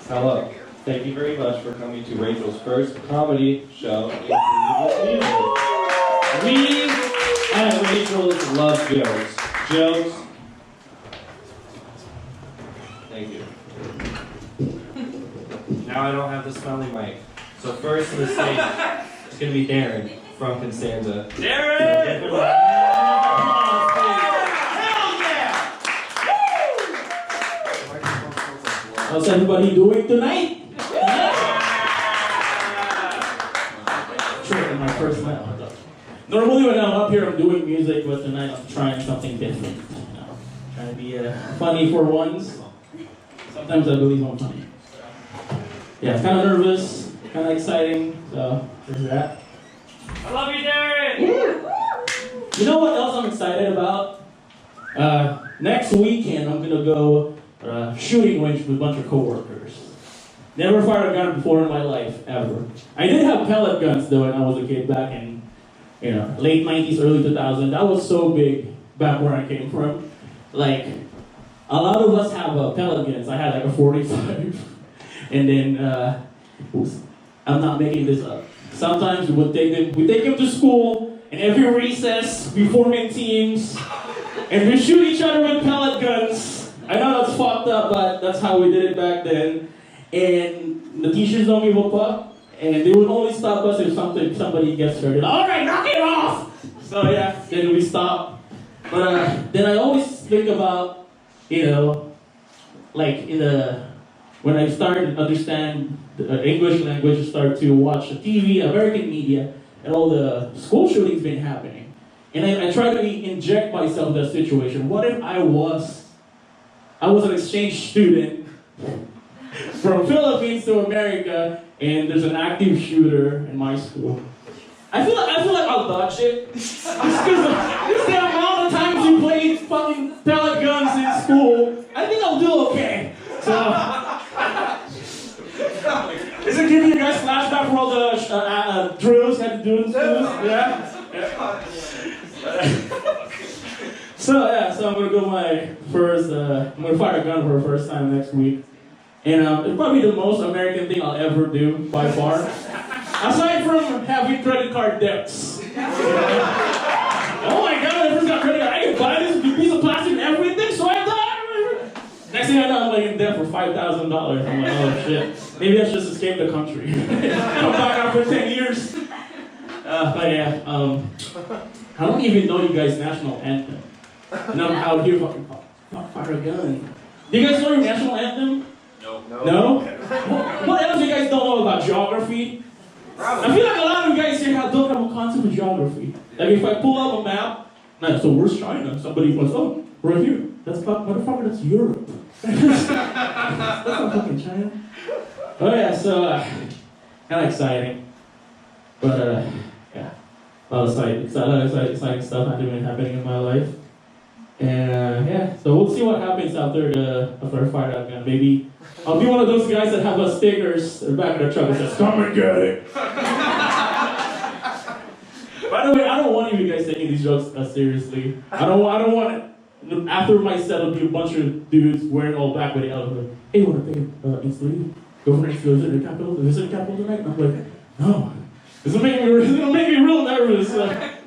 Hello. Thank you very much for coming to Rachel's first comedy show in Cleveland. We at Rachel's love jokes. Jokes. Thank you. Now I don't have the smelly mic. So first in the stage, it's going to be Darren from Constanza. Darren! How's everybody doing tonight? Sure, my first night. Normally when I'm up here, I'm doing music, but tonight I'm trying something different. Trying to be funny for once. Sometimes I believe I'm funny. Yeah, kind of nervous, kind of exciting, so there's that. I love you, Darren! You know what else I'm excited about? Next weekend, I'm gonna go shooting range with a bunch of coworkers. Never fired a gun before in my life, ever. I did have pellet guns though when I was a kid back in, late 90s, early 2000s. That was so big back where I came from. Like, a lot of us have pellet guns. I had like a 45. And then, I'm not making this up. Sometimes we take them to school, and every recess we form in teams, and we shoot each other with pellet guns. I know that's fucked up, but that's how we did it back then. And the teachers don't give a fuck, and they would only stop us if somebody gets hurt. All right, knock it off! So yeah, then we stop. But then I always think about, like when I started to understand the English language, start to watch the TV, American media, and all the school shootings been happening. And I try to inject myself in that situation. What if I was an exchange student from Philippines to America, and there's an active shooter in my school? I feel like I'll dodge it. Just because the amount of times you played fucking pellet guns in school, I think I'll do okay. So, is it giving you guys flashback for all the drills you had to do in school? Yeah? So I'm gonna go I'm gonna fire a gun for the first time next week. And it's probably the most American thing I'll ever do, by far. Aside from having credit card debts. Oh my god, I first got credit card. I can buy this piece of plastic and everything, so I thought. Next thing I know, I'm like in debt for $5,000. I'm like, oh shit. Maybe I should just escape the country. Come back after 10 years. But yeah, I don't even know you guys' national anthem. And I'm out here fucking fire a gun. Do you guys know your national anthem? No? What else do you guys don't know about geography? I feel like a lot of you guys here don't have a concept of geography. Like if I pull up a map, so where's China? Somebody goes, oh, right here. That's motherfucker, that's Europe. That's not fucking China. Oh yeah, so kind of exciting. But yeah, a lot of exciting stuff happening in my life. And yeah, so we'll see what happens after I fire that gun. Maybe I'll be one of those guys that have stickers in the back of their truck that says, "Come and get it." By the way, I don't want you guys taking these jokes seriously. I don't want it. After my set, it'll be a bunch of dudes wearing all black with the elephant. Hey, you want to take instantly? Go for next to visit the capital? Visit the capital tonight? And I'm like, no. This will make me real nervous.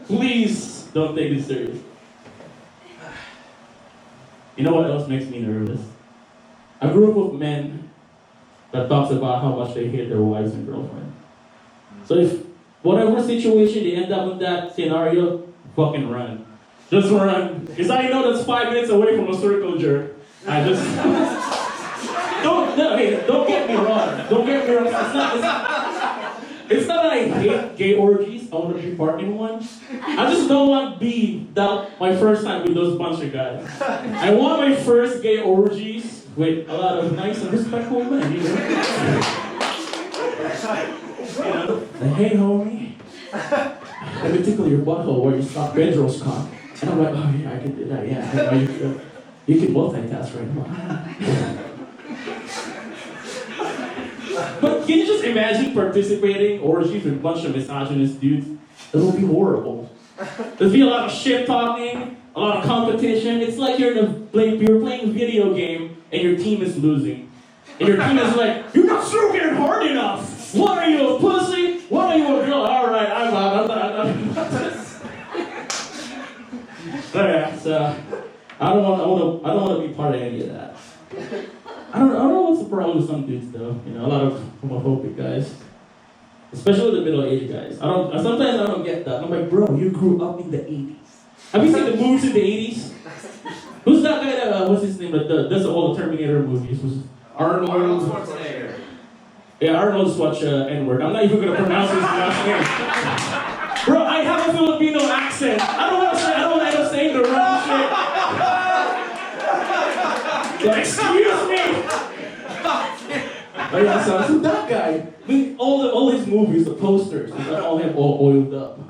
Please don't take this serious. You know what else makes me nervous? A group of men that talks about how much they hate their wives and girlfriends. So if whatever situation they end up in that scenario, fucking run. Just run. Because I know that's 5 minutes away from a circle jerk. I just... Don't get me wrong. Don't get me wrong. It's not that I hate gay orgies. I want to be part in one. I just don't want to be my first time with those bunch of guys. I want my first gay orgies with a lot of nice and respectful men, Like, hey, homie. Let me tickle your butthole while you stop Pedro's cock. And I'm like, oh yeah, I can do that, yeah. You can multitask right now. But can you just imagine participating orgies with a bunch of misogynist dudes? It will be horrible. There'll be a lot of shit talking, a lot of competition. It's like you're playing a video game and your team is losing. And your team is like, you're not stroking it hard enough. What are you, a pussy? What are you, a girl? All right, I'm out. So yeah, so I don't want to be part of any of that. I don't know what's the problem with some dudes though. You know, a lot of homophobic guys, especially the middle-aged guys. Sometimes I don't get that. I'm like, bro, you grew up in the '80s. Have you seen the movies in the '80s? Who's that guy that, what's his name, that does all the Terminator movies? Was Arnold Schwarzenegger. Yeah, Arnold Schwarz, N-word. I'm not even going to pronounce his last name. Bro, I have a Filipino accent. I don't want to end up saying the wrong shit. Like, excuse me! But yeah, so that guy, all his movies, the posters, they all have all oiled up.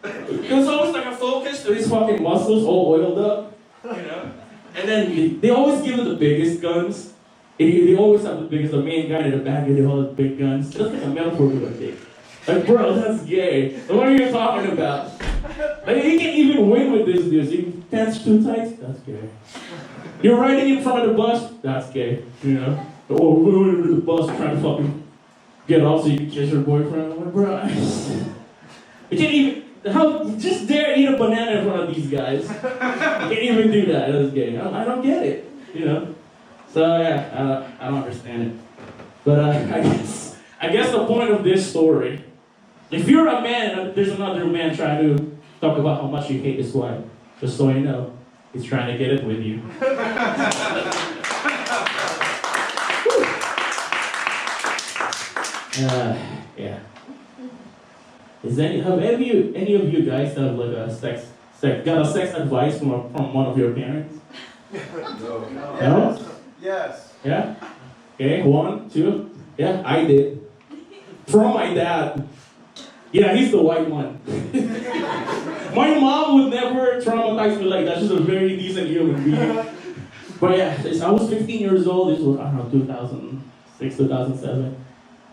There's always like a focus to his fucking muscles all oiled up, you know? And then they always give him the biggest guns. They always have the main guy in the back, and they all have big guns. That's like a metaphor to a dick. Like, bro, that's gay. What are you talking about? Like, he can't even win with this dude. He pants too tight, that's gay. You're riding in front of the bus, that's gay, you know? Or we're in the bus trying to fucking get off so you can kiss your boyfriend. I'm like, bro, you can't even... just dare eat a banana in front of these guys. You can't even do that. That's gay. I don't get it, you know. So yeah, I don't understand it. But I guess the point of this story, if you're a man and there's another man trying to talk about how much you hate his wife, just so you know, he's trying to get it with you. Yeah. Have any of you guys have like got a sex advice from one of your parents? No? Yes. Yeah? Okay, 1, 2. Yeah, I did. From my dad. Yeah, he's the white one. My mom would never traumatize me like that. She's a very decent human being. But yeah, I was 15 years old. This was, I don't know, 2006, 2007.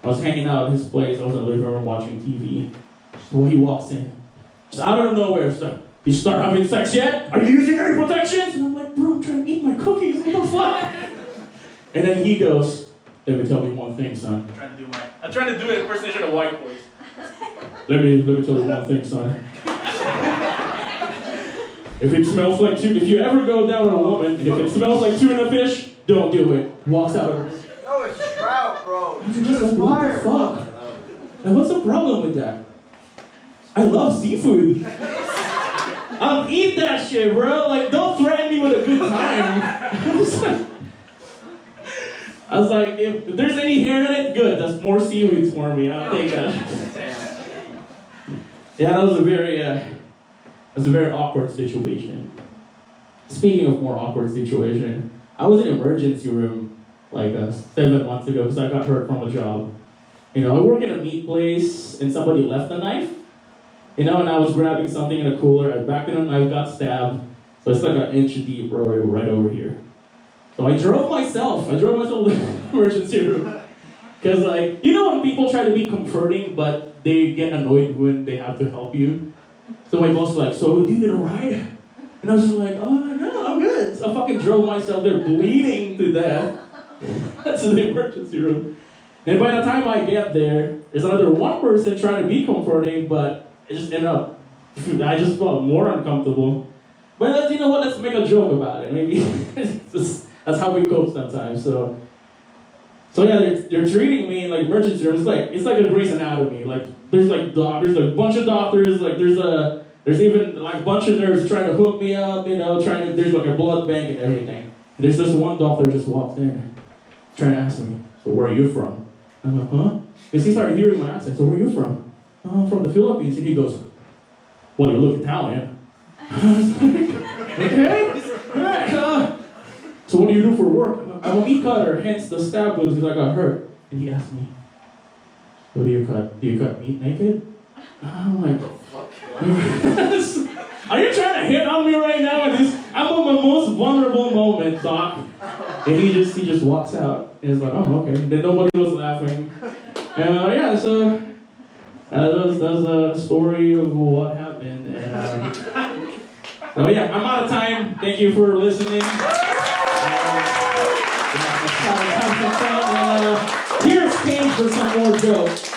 I was hanging out at his place. I was in the living room watching TV. So he walks in. Just out of nowhere, so, you start having sex yet? Are you using any protections? And I'm like, bro, I'm trying to eat my cookies. What the fuck? And then he goes, let me tell you one thing, son. I'm trying to do an impersonation of white voice. Let me tell you one thing, son. If it smells like tuna, if you ever go down on a woman, and if it smells like tuna fish, don't do it. Walks out of her. No, it's trout, bro. What the fuck? And what's the problem with that? I love seafood. I'll eat that shit, bro. Like, don't threaten me with a good time. I was like, if there's any hair in it, good. That's more seaweeds for me. I'll take that. Yeah, that was a very awkward situation. Speaking of more awkward situation, I was in an emergency room like 7 months ago because I got hurt from a job. You know, I work in a meat place and somebody left a knife. You know, and I was grabbing something in a cooler. I backed in and I got stabbed. So it's like an inch deep right over here. So I drove myself to the emergency room. Because, like, you know when people try to be comforting, but they get annoyed when they have to help you? So my boss was like, so do you need a ride? And I was just like, oh, no, I'm good. So I fucking drove myself there bleeding to death. That's in the emergency room. And by the time I get there, there's another one person trying to be comforting, but it just ended up, I just felt more uncomfortable. But you know what, let's make a joke about it. Maybe that's how we cope sometimes. So yeah, they're treating me in like emergency rooms. It's like a Grey's Anatomy. Like there's like doctors, like a bunch of doctors. Like there's even like a bunch of nurses trying to hook me up. You know, there's like a blood bank and everything. And there's this one doctor just walks in, trying to ask me, so where are you from? I'm like, huh? Because he started hearing my accent. So where are you from? Oh, I'm from the Philippines. And he goes, well, you look Italian. Okay. Right. So what do you do for work? I'm a meat cutter, hence the stab wounds because I got hurt. And he asked me, what do you cut? Do you cut meat naked? I'm like, are you trying to hit on me right now? I'm at my most vulnerable moment, Doc. And he just walks out. And he's like, oh, okay. And then nobody was laughing. And yeah, so that was a story of what happened. And so yeah, I'm out of time. Thank you for listening. for some more jokes.